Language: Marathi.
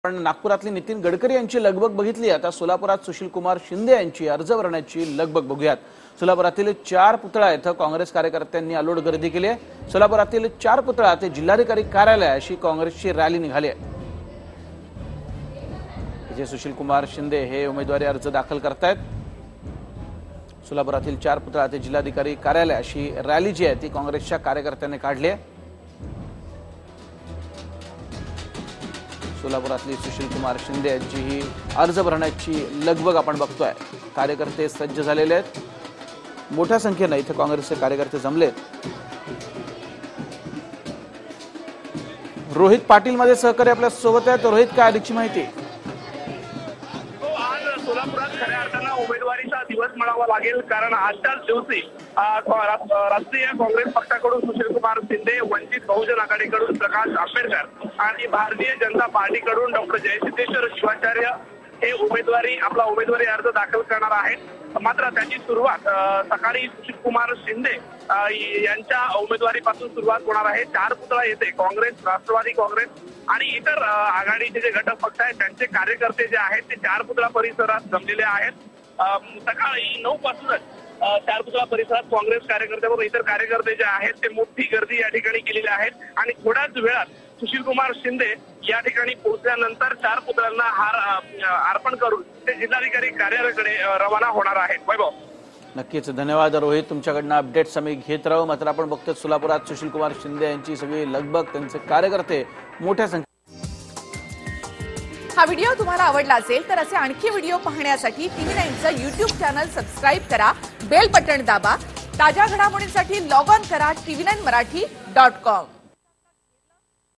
पण नागपुरातली नितीन गडकरी यांची लगबग बघितली। आता सोलापुरात सुशीलकुमार शिंदे यांची अर्ज भरण्याची लगबग बघूयात। सोलापुरातील 4 पुतळा येथे काँग्रेस कार्यकर्त्यांनी अलोट गर्दी केली आहे। सोलापुरातील 4 पुतळा ते जिल्हाधिकारी कार्यालयाशी काँग्रेसची रॅली निघाली आहे। जे सुशीलकुमार शिंदे हे उमेदवारी अर्ज दाखल करतायत। सोलापुरातील 4 पुतळा ते जिल्हाधिकारी कार्यालयाशी रॅली जी आहे ती काँग्रेसच्या कार्यकर्त्यांनी काढली आहे। सोलापुरातली सुशीलकुमार शिंदे यांची ही अर्ज भरण्याची लगबग आपण बघतोय। कार्यकर्ते सज्ज झालेले आहेत। मोठ्या संख्येने इथे काँग्रेसचे कार्यकर्ते जमलेत। रोहित पाटील मध्ये सहकारी आपल्या सोबत आहेत। रोहित, काय अधिकची माहिती? आज सोलापुरात खऱ्या अर्थानं उमेदवारीचा दिवस म्हणावा लागेल, कारण आजच्याच दिवशी राष्ट्रीय काँग्रेस पक्षाकडून सुशीलकुमार शिंदे, वंचित बहुजन आघाडीकडून प्रकाश आंबेडकर आणि भारतीय जनता पार्टीकडून डॉक्टर जयसिद्धेश्वर शिवाचार्य हे आपला उमेदवारी अर्ज दाखल करणार आहेत। मात्र त्याची सुरुवात सकाळी सुशीलकुमार शिंदे यांच्या उमेदवारीपासून सुरुवात होणार आहे। 4 पुतळा येथे काँग्रेस, राष्ट्रवादी काँग्रेस आणि इतर आघाडीचे जे घटक पक्ष आहेत त्यांचे कार्यकर्ते जे आहेत ते 4 पुतळा परिसरात जमलेले आहेत। सकाळी 9 पासूनच 4 पुतळा परिसरात काँग्रेस कार्यकर्त्याबरोबर इतर कार्यकर्ते जे आहेत ते मोठी गर्दी या ठिकाणी केलेली आहेत आणि थोड्याच वेळात सुशीलकुमार शिंदे या ठिकाणी पोहोचल्यानंतर 4 पुतळ्यांना हार अर्पण करून ते जिल्हाधिकारी कार्यालयाकडे रवाना होणार आहेत। वैभव, नक्कीच धन्यवाद रोहित, तुमच्याकडनं अपडेट्स आम्ही घेत राहू। मात्र आपण बघतोय सोलापुरात सुशीलकुमार शिंदे यांची सगळी लगबग, त्यांचे कार्यकर्ते मोठ्या संख्येने। हा व्हिडिओ तुम्हाला आवडला असेल तर असे आणखी व्हिडिओ पाहण्यासाठी TV9चं YouTube चॅनल सबस्क्राइब करा, बेल बटन दाबा। ताज्या घडामोडींसाठी लॉग ऑन करा tv9marathi.com।